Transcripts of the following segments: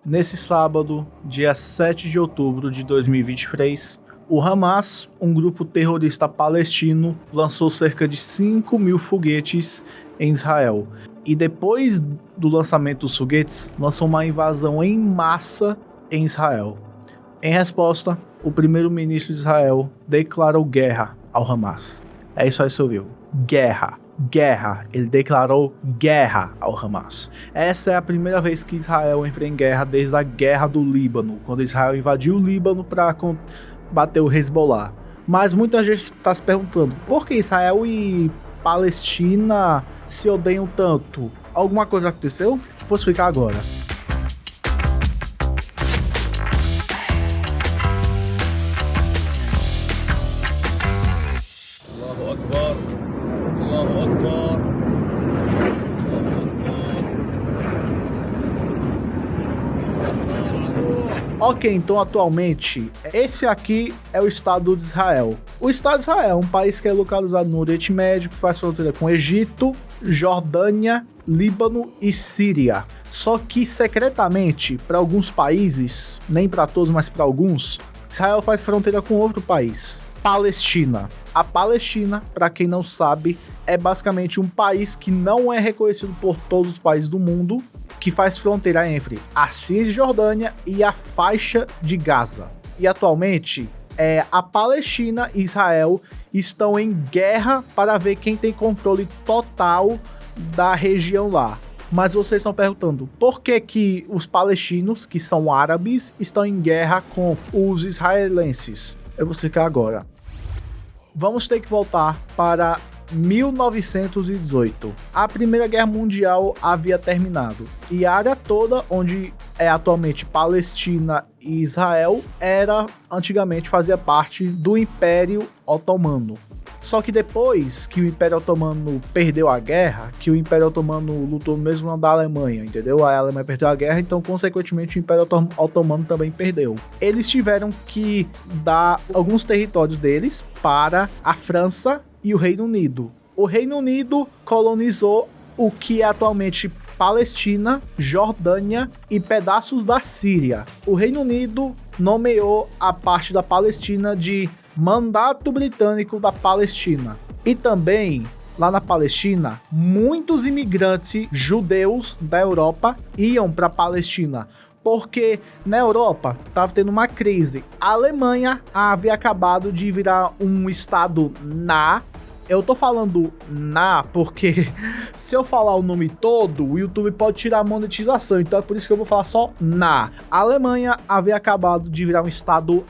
Nesse sábado, dia 7 de outubro de 2023, o Hamas, um grupo terrorista palestino, lançou cerca de 5.000 foguetes em Israel. E depois do lançamento dos foguetes, lançou uma invasão em massa em Israel. Em resposta, o primeiro-ministro de Israel declarou guerra ao Hamas. É isso aí que você ouviu. Guerra. Ele declarou guerra ao Hamas. Essa é a primeira vez que Israel entra em guerra desde a Guerra do Líbano, quando Israel invadiu o Líbano para combater o Hezbollah. Mas muita gente está se perguntando, por que Israel e Palestina se odeiam tanto? Alguma coisa aconteceu? Vou explicar agora. Ok, então atualmente, esse aqui é o Estado de Israel. O Estado de Israel é um país que é localizado no Oriente Médio, que faz fronteira com Egito, Jordânia, Líbano e Síria. Só que secretamente, para alguns países, nem para todos, mas para alguns, Israel faz fronteira com outro país, Palestina. A Palestina, para quem não sabe, é basicamente um país que não é reconhecido por todos os países do mundo, que faz fronteira entre a Síria e Jordânia e a faixa de Gaza. E atualmente, a Palestina e Israel estão em guerra para ver quem tem controle total da região lá. Mas vocês estão perguntando, por que os palestinos, que são árabes, estão em guerra com os israelenses? Eu vou explicar agora. Vamos ter que voltar para 1918. A Primeira Guerra Mundial havia terminado e a área toda onde é atualmente Palestina e Israel antigamente fazia parte do Império Otomano. Só que depois que o Império Otomano perdeu a guerra, que o Império Otomano lutou mesmo na da Alemanha, entendeu? A Alemanha perdeu a guerra, então consequentemente o Império Otomano também perdeu. Eles tiveram que dar alguns territórios deles para a França e o Reino Unido. O Reino Unido colonizou o que é atualmente Palestina, Jordânia e pedaços da Síria. O Reino Unido nomeou a parte da Palestina de Mandato Britânico da Palestina. E também, lá na Palestina, muitos imigrantes judeus da Europa iam para a Palestina, porque na Europa estava tendo uma crise. A Alemanha havia acabado de virar um estado Eu tô falando porque se eu falar o nome todo, o YouTube pode tirar a monetização, então é por isso que eu vou falar só A Alemanha havia acabado de virar um estado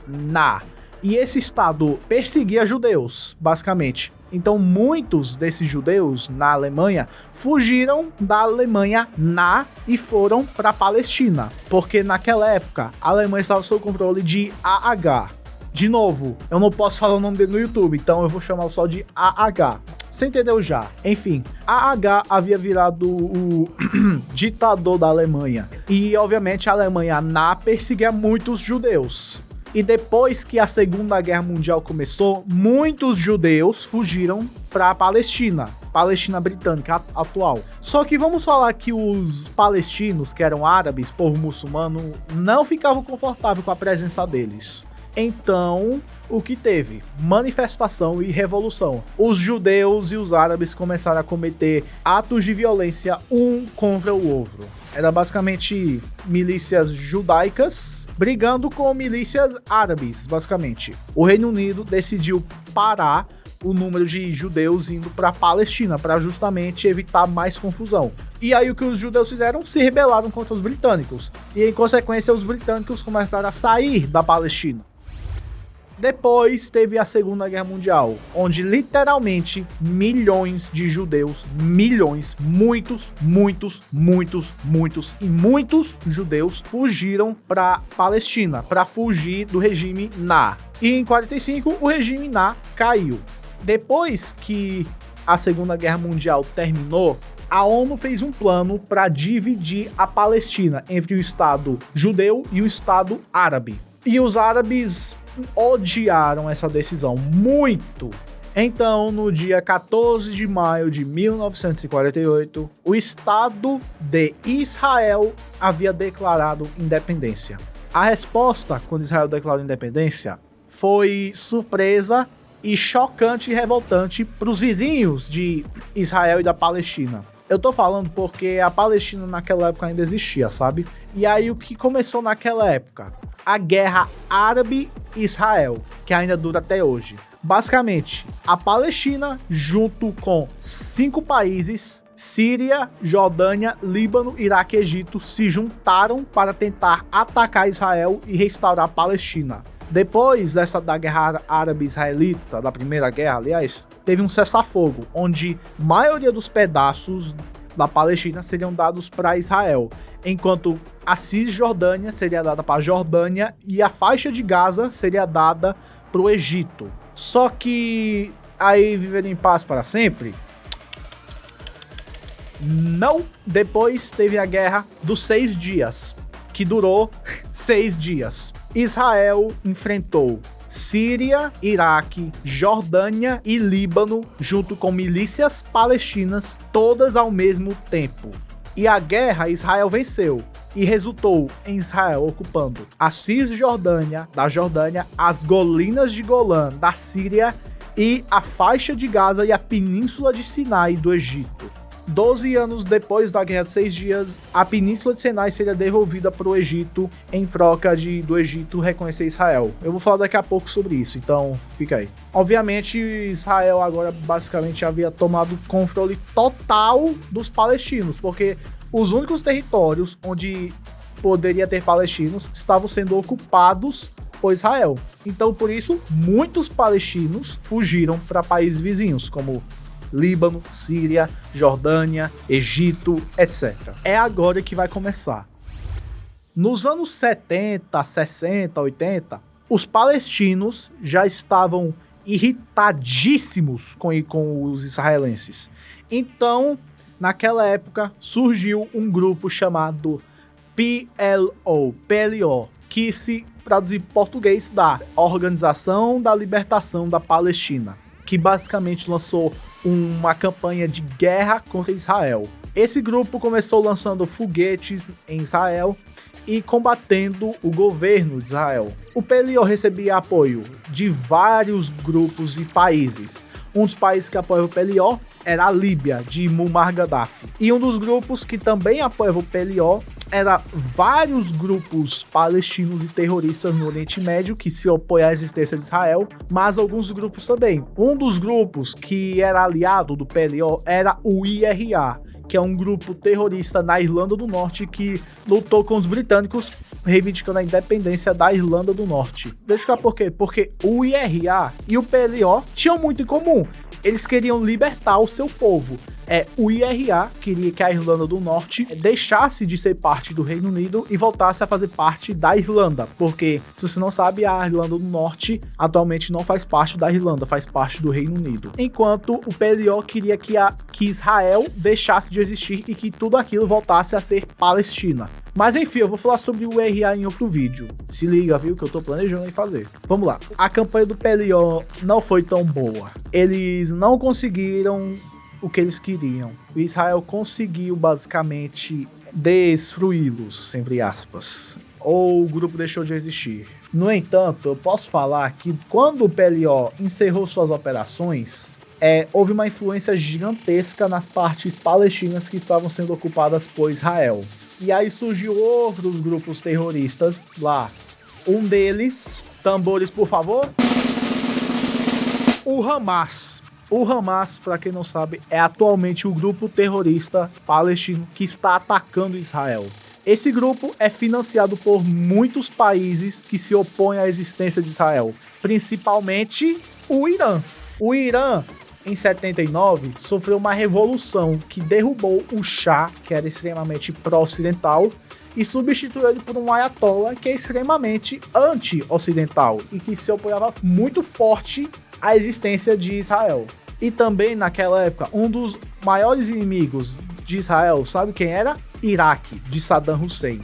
e esse estado perseguia judeus, basicamente. Então muitos desses judeus na Alemanha fugiram da Alemanha e foram para a Palestina, porque naquela época a Alemanha estava sob controle de AH. De novo, eu não posso falar o nome dele no YouTube, então eu vou chamá-lo só de AH. Você entendeu já? Enfim, AH havia virado o ditador da Alemanha. E, obviamente, a Alemanha perseguia muitos judeus. E depois que a Segunda Guerra Mundial começou, muitos judeus fugiram para a Palestina britânica atual. Só que vamos falar que os palestinos, que eram árabes, povo muçulmano, não ficavam confortáveis com a presença deles. Então, o que teve? Manifestação e revolução. Os judeus e os árabes começaram a cometer atos de violência um contra o outro. Era basicamente milícias judaicas brigando com milícias árabes, basicamente. O Reino Unido decidiu parar o número de judeus indo para a Palestina, para justamente evitar mais confusão. E aí o que os judeus fizeram? Se rebelaram contra os britânicos. E em consequência os britânicos começaram a sair da Palestina. Depois teve a Segunda Guerra Mundial, onde literalmente milhões de judeus, muitos judeus fugiram para Palestina, para fugir do regime E em 45 o regime caiu. Depois que a Segunda Guerra Mundial terminou, a ONU fez um plano para dividir a Palestina entre o Estado judeu e o Estado árabe. E os árabes odiaram essa decisão muito. Então, no dia 14 de maio de 1948, o Estado de Israel havia declarado independência. A resposta, quando Israel declarou independência, foi surpresa e chocante e revoltante para os vizinhos de Israel e da Palestina. Eu tô falando porque a Palestina naquela época ainda existia, sabe? E aí o que começou naquela época? A guerra árabe-Israel, que ainda dura até hoje. Basicamente, a Palestina, junto com 5 países, Síria, Jordânia, Líbano, Iraque e Egito, se juntaram para tentar atacar Israel e restaurar a Palestina. Depois da guerra árabe-israelita, da primeira guerra, aliás, teve um cessar-fogo, onde a maioria dos pedaços da Palestina seriam dados para Israel, enquanto a Cisjordânia seria dada para a Jordânia e a faixa de Gaza seria dada para o Egito. Só que aí viveram em paz para sempre? Não. Depois teve a Guerra dos 6 Dias, que durou 6 dias. Israel enfrentou Síria, Iraque, Jordânia e Líbano, junto com milícias palestinas, todas ao mesmo tempo. E a guerra Israel venceu e resultou em Israel ocupando a Cisjordânia da Jordânia, as colinas de Golã da Síria e a faixa de Gaza e a península de Sinai do Egito. 12 anos depois da Guerra de 6 Dias, a Península de Sinai seria devolvida para o Egito em troca do Egito reconhecer Israel. Eu vou falar daqui a pouco sobre isso, então fica aí. Obviamente, Israel agora basicamente havia tomado controle total dos palestinos, porque os únicos territórios onde poderia ter palestinos estavam sendo ocupados por Israel. Então, por isso, muitos palestinos fugiram para países vizinhos, como Líbano, Síria, Jordânia, Egito, etc. É agora que vai começar. Nos anos 70, 60, 80, os palestinos já estavam irritadíssimos com os israelenses. Então, naquela época, surgiu um grupo chamado PLO, que se traduzir em português dá Organização da Libertação da Palestina, que basicamente lançou uma campanha de guerra contra Israel. Esse grupo começou lançando foguetes em Israel e combatendo o governo de Israel. O PLO recebia apoio de vários grupos e países. Um dos países que apoiava o PLO era a Líbia, de Muammar Gaddafi. E um dos grupos que também apoiava o PLO era vários grupos palestinos e terroristas no Oriente Médio que se opõem à existência de Israel, mas alguns grupos também. Um dos grupos que era aliado do PLO era o IRA, que é um grupo terrorista na Irlanda do Norte que lutou com os britânicos reivindicando a independência da Irlanda do Norte. Deixa eu explicar por quê. Porque o IRA e o PLO tinham muito em comum. Eles queriam libertar o seu povo. O IRA queria que a Irlanda do Norte deixasse de ser parte do Reino Unido e voltasse a fazer parte da Irlanda, porque, se você não sabe, a Irlanda do Norte atualmente não faz parte da Irlanda, faz parte do Reino Unido. Enquanto o PLO queria que Israel deixasse de existir e que tudo aquilo voltasse a ser Palestina. Mas enfim, eu vou falar sobre o IRA em outro vídeo. Se liga, viu, que eu tô planejando em fazer. Vamos lá. A campanha do PLO não foi tão boa. Eles não conseguiram o que eles queriam. O Israel conseguiu basicamente destruí-los, entre aspas. Ou o grupo deixou de existir. No entanto, eu posso falar que quando o PLO encerrou suas operações, houve uma influência gigantesca nas partes palestinas que estavam sendo ocupadas por Israel. E aí surgiu outros grupos terroristas lá. Um deles, tambores por favor, o Hamas. O Hamas, para quem não sabe, é atualmente o grupo terrorista palestino que está atacando Israel. Esse grupo é financiado por muitos países que se opõem à existência de Israel, principalmente o Irã. O Irã, em 79, sofreu uma revolução que derrubou o Shah, que era extremamente pró-ocidental, e substituiu ele por um ayatollah que é extremamente anti-ocidental e que se opunhava muito forte à existência de Israel. E também naquela época, um dos maiores inimigos de Israel, sabe quem era? Iraque, de Saddam Hussein.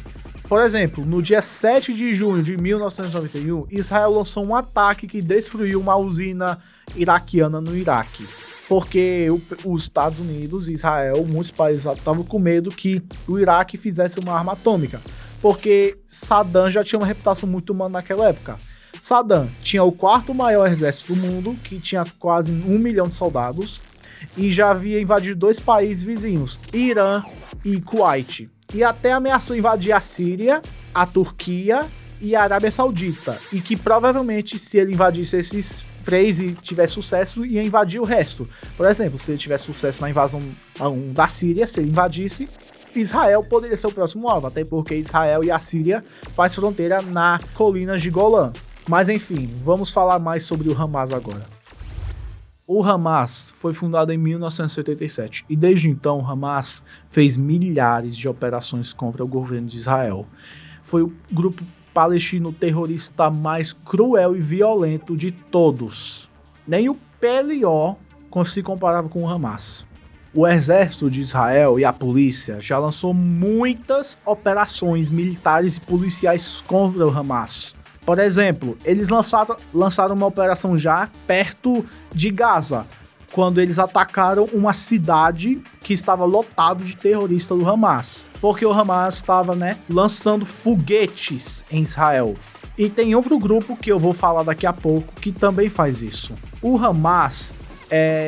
Por exemplo, no dia 7 de junho de 1991, Israel lançou um ataque que destruiu uma usina iraquiana no Iraque. Porque os Estados Unidos e Israel, muitos países estavam com medo que o Iraque fizesse uma arma atômica. Porque Saddam já tinha uma reputação muito humana naquela época. Saddam tinha o quarto maior exército do mundo, que tinha quase 1 milhão de soldados, e já havia invadido 2 países vizinhos, Irã e Kuwait. E até ameaçou invadir a Síria, a Turquia e a Arábia Saudita. E que provavelmente, se ele invadisse esses 3 e tivesse sucesso, ia invadir o resto. Por exemplo, se ele tivesse sucesso na invasão da Síria, se ele invadisse, Israel poderia ser o próximo alvo, até porque Israel e a Síria faz fronteira nas colinas de Golã. Mas enfim, vamos falar mais sobre o Hamas agora. O Hamas foi fundado em 1987 e desde então o Hamas fez milhares de operações contra o governo de Israel. Foi o grupo palestino terrorista mais cruel e violento de todos. Nem o PLO se comparava com o Hamas. O exército de Israel e a polícia já lançou muitas operações militares e policiais contra o Hamas. Por exemplo, eles lançaram uma operação já perto de Gaza, quando eles atacaram uma cidade que estava lotada de terroristas do Hamas. Porque o Hamas estava, lançando foguetes em Israel. E tem outro grupo que eu vou falar daqui a pouco que também faz isso. O Hamas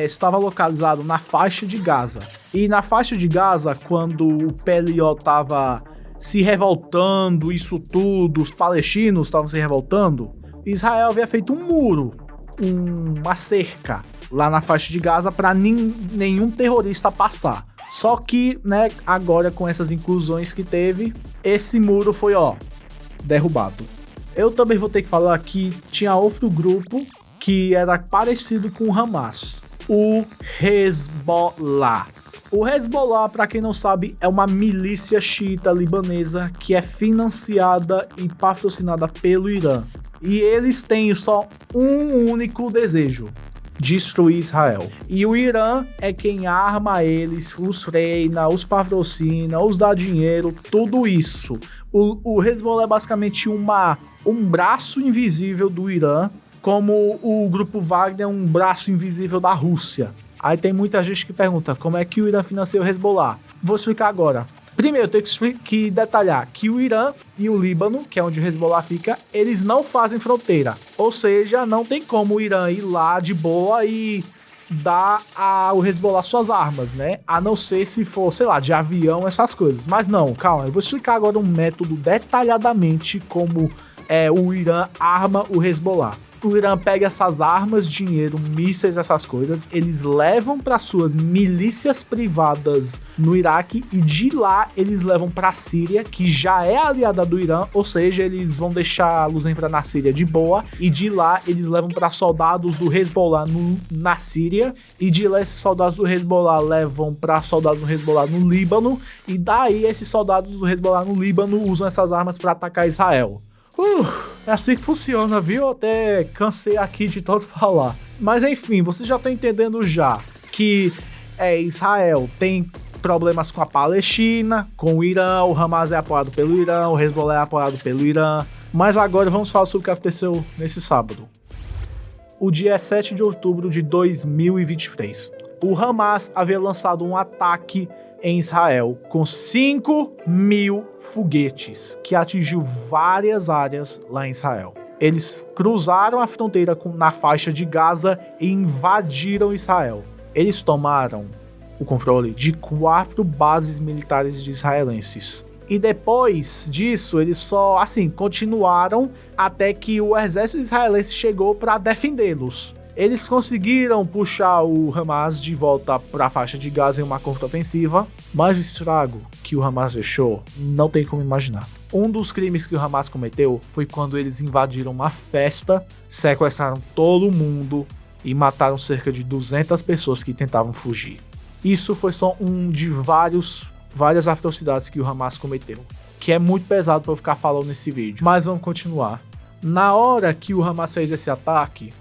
estava localizado na faixa de Gaza. E na faixa de Gaza, quando o PLO estava se revoltando, isso tudo, os palestinos estavam se revoltando, Israel havia feito um muro, uma cerca lá na faixa de Gaza para nenhum terrorista passar. Só que, agora com essas inclusões que teve, esse muro foi, derrubado. Eu também vou ter que falar que tinha outro grupo que era parecido com o Hamas, o Hezbollah. O Hezbollah, para quem não sabe, é uma milícia xiita libanesa que é financiada e patrocinada pelo Irã. E eles têm só um único desejo: destruir Israel. E o Irã é quem arma eles, os treina, os patrocina, os dá dinheiro, tudo isso. O Hezbollah é basicamente um braço invisível do Irã, como o grupo Wagner é um braço invisível da Rússia. Aí tem muita gente que pergunta como é que o Irã financia o Hezbollah. Vou explicar agora. Primeiro, eu tenho que detalhar que o Irã e o Líbano, que é onde o Hezbollah fica, eles não fazem fronteira. Ou seja, não tem como o Irã ir lá de boa e dar ao Hezbollah suas armas, A não ser se for, de avião, essas coisas. Mas não, calma, eu vou explicar agora um método detalhadamente como o Irã arma o Hezbollah. O Irã pega essas armas, dinheiro, mísseis, essas coisas, eles levam para suas milícias privadas no Iraque e de lá eles levam para a Síria, que já é aliada do Irã, ou seja, eles vão deixar a luz entrar na Síria de boa, e de lá eles levam para soldados do Hezbollah na Síria, e de lá esses soldados do Hezbollah levam para soldados do Hezbollah no Líbano, e daí esses soldados do Hezbollah no Líbano usam essas armas para atacar Israel. É assim que funciona, viu? Até cansei aqui de todo falar. Mas enfim, você já tá entendendo já que Israel tem problemas com a Palestina, com o Irã, o Hamas é apoiado pelo Irã, o Hezbollah é apoiado pelo Irã. Mas agora vamos falar sobre o que aconteceu nesse sábado. O dia é 7 de outubro de 2023. O Hamas havia lançado um ataque em Israel com 5.000 foguetes que atingiu várias áreas lá em Israel. Eles cruzaram a fronteira na faixa de Gaza e invadiram Israel. Eles tomaram o controle de 4 bases militares de israelenses. E depois disso, eles só, continuaram até que o exército israelense chegou para defendê-los. Eles conseguiram puxar o Hamas de volta para a faixa de Gaza em uma contraofensiva, mas o estrago que o Hamas deixou não tem como imaginar. Um dos crimes que o Hamas cometeu foi quando eles invadiram uma festa, sequestraram todo mundo e mataram cerca de 200 pessoas que tentavam fugir. Isso foi só um de várias atrocidades que o Hamas cometeu, que é muito pesado para eu ficar falando nesse vídeo, mas vamos continuar. Na hora que o Hamas fez esse ataque,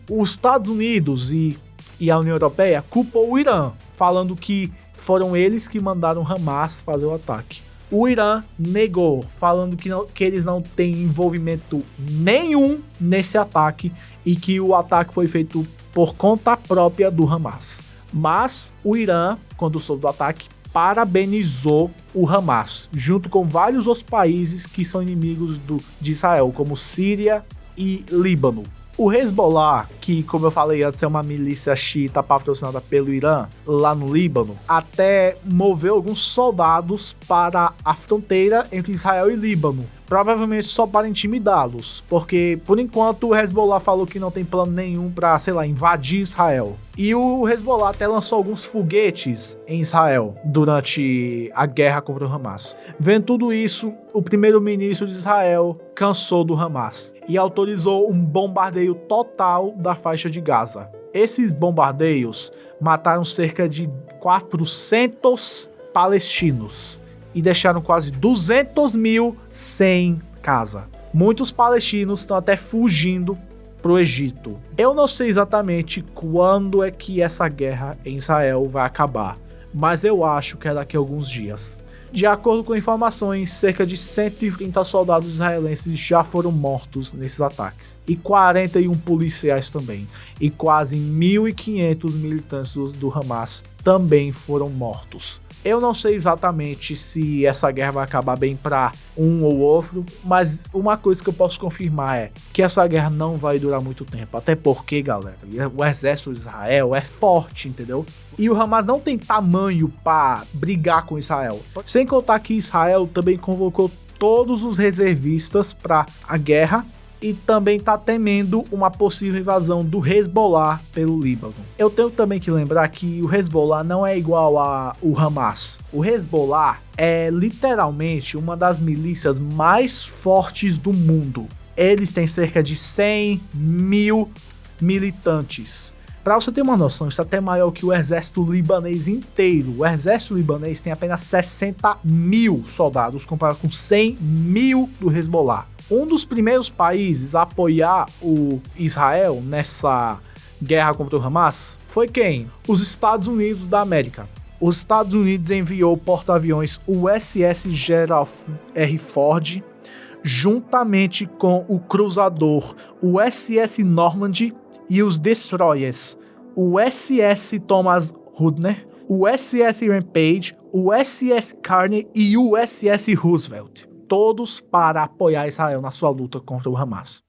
os Estados Unidos e a União Europeia culpou o Irã, falando que foram eles que mandaram o Hamas fazer o ataque. O Irã negou, falando que eles não têm envolvimento nenhum nesse ataque e que o ataque foi feito por conta própria do Hamas. Mas o Irã, quando soube do ataque, parabenizou o Hamas, junto com vários outros países que são inimigos de Israel, como Síria e Líbano. O Hezbollah, que, como eu falei antes, é uma milícia xiita patrocinada pelo Irã, lá no Líbano, até moveu alguns soldados para a fronteira entre Israel e Líbano, provavelmente só para intimidá-los, porque, por enquanto, o Hezbollah falou que não tem plano nenhum para, invadir Israel. E o Hezbollah até lançou alguns foguetes em Israel durante a guerra contra o Hamas. Vendo tudo isso, o primeiro-ministro de Israel cansou do Hamas e autorizou um bombardeio total da faixa de Gaza. Esses bombardeios mataram cerca de 400 palestinos e deixaram quase 200 mil sem casa. Muitos palestinos estão até fugindo pro Egito. Eu não sei exatamente quando é que essa guerra em Israel vai acabar, mas eu acho que é daqui a alguns dias. De acordo com informações, cerca de 130 soldados israelenses já foram mortos nesses ataques, e 41 policiais também, e quase 1.500 militantes do Hamas também foram mortos. Eu não sei exatamente se essa guerra vai acabar bem para um ou outro, mas uma coisa que eu posso confirmar é que essa guerra não vai durar muito tempo. Até porque, galera, o exército de Israel é forte, entendeu? E o Hamas não tem tamanho para brigar com Israel. Sem contar que Israel também convocou todos os reservistas para a guerra e também está temendo uma possível invasão do Hezbollah pelo Líbano. Eu tenho também que lembrar que o Hezbollah não é igual ao Hamas. O Hezbollah é literalmente uma das milícias mais fortes do mundo. Eles têm cerca de 100 mil militantes. Para você ter uma noção, isso é até maior que o exército libanês inteiro. O exército libanês tem apenas 60 mil soldados, comparado com 100 mil do Hezbollah. Um dos primeiros países a apoiar o Israel nessa guerra contra o Hamas foi quem? Os Estados Unidos da América. Os Estados Unidos enviou o porta-aviões USS Gerald R. Ford, juntamente com o cruzador USS Normandy e os destroyers USS Thomas Rudner, USS Rampage, USS Carney e USS Roosevelt. Todos para apoiar Israel na sua luta contra o Hamas.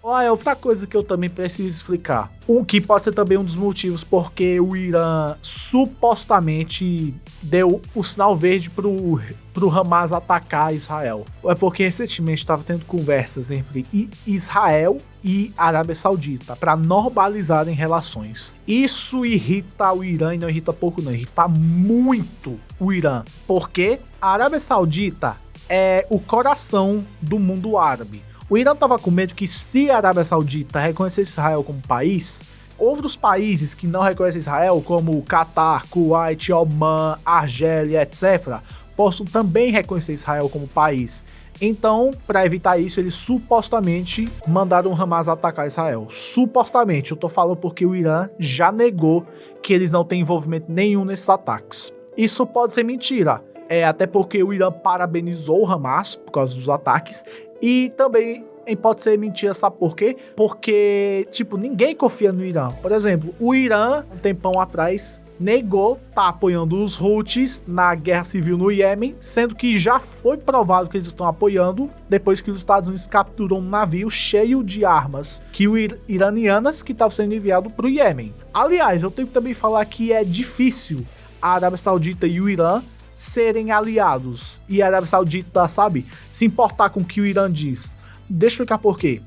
Olha, outra coisa que eu também preciso explicar, o que pode ser também um dos motivos porque o Irã supostamente deu o sinal verde pro Hamas atacar Israel. É porque recentemente estava tendo conversas entre Israel e Arábia Saudita para normalizarem relações. Isso irrita o Irã e não irrita pouco não, irrita muito o Irã, porque a Arábia Saudita é o coração do mundo árabe. O Irã estava com medo que se a Arábia Saudita reconhecesse Israel como país, outros países que não reconhecem Israel, como Catar, Kuwait, Oman, Argélia, etc., possam também reconhecer Israel como país. Então, para evitar isso, eles supostamente mandaram o Hamas atacar Israel. Supostamente, eu tô falando porque o Irã já negou que eles não têm envolvimento nenhum nesses ataques. Isso pode ser mentira. Até porque o Irã parabenizou o Hamas por causa dos ataques. E também pode ser mentira, sabe por quê? Porque, ninguém confia no Irã. Por exemplo, o Irã, um tempão atrás, negou estar apoiando os Houthis na guerra civil no Iêmen, sendo que já foi provado que eles estão apoiando depois que os Estados Unidos capturou um navio cheio de armas iranianas que estavam sendo enviado para o Iêmen. Aliás, eu tenho que também falar que é difícil a Arábia Saudita e o Irã serem aliados e a Arábia Saudita, se importar com o que o Irã diz. Deixa eu explicar por quê.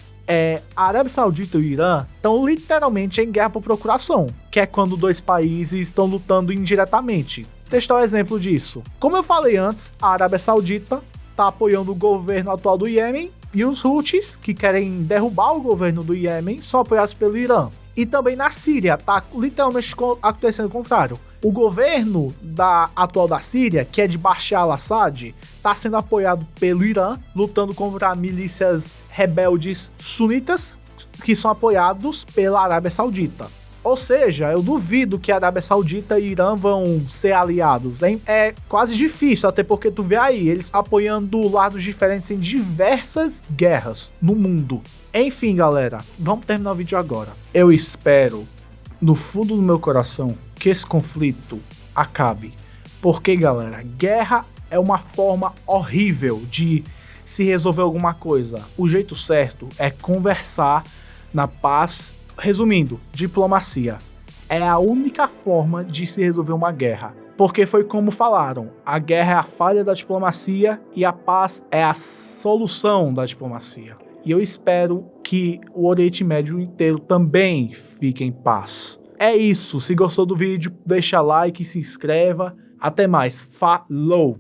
A Arábia Saudita e o Irã estão literalmente em guerra por procuração, que é quando dois países estão lutando indiretamente. Deixa eu dar um exemplo disso. Como eu falei antes, a Arábia Saudita está apoiando o governo atual do Iêmen e os Houthis, que querem derrubar o governo do Iêmen, são apoiados pelo Irã. E também na Síria, está literalmente acontecendo o contrário. O governo atual da Síria, que é de Bashar al-Assad, está sendo apoiado pelo Irã, lutando contra milícias rebeldes sunitas, que são apoiados pela Arábia Saudita. Ou seja, eu duvido que a Arábia Saudita e Irã vão ser aliados. É quase difícil, até porque tu vê aí, eles apoiando lados diferentes em diversas guerras no mundo. Enfim, galera, vamos terminar o vídeo agora. Eu espero, no fundo do meu coração, que esse conflito acabe. Porque, galera, guerra é uma forma horrível de se resolver alguma coisa. O jeito certo é conversar na paz. Resumindo, diplomacia é a única forma de se resolver uma guerra. Porque foi como falaram, a guerra é a falha da diplomacia e a paz é a solução da diplomacia. E eu espero que o Oriente Médio inteiro também fique em paz. É isso, se gostou do vídeo, deixa like, se inscreva. Até mais, falou!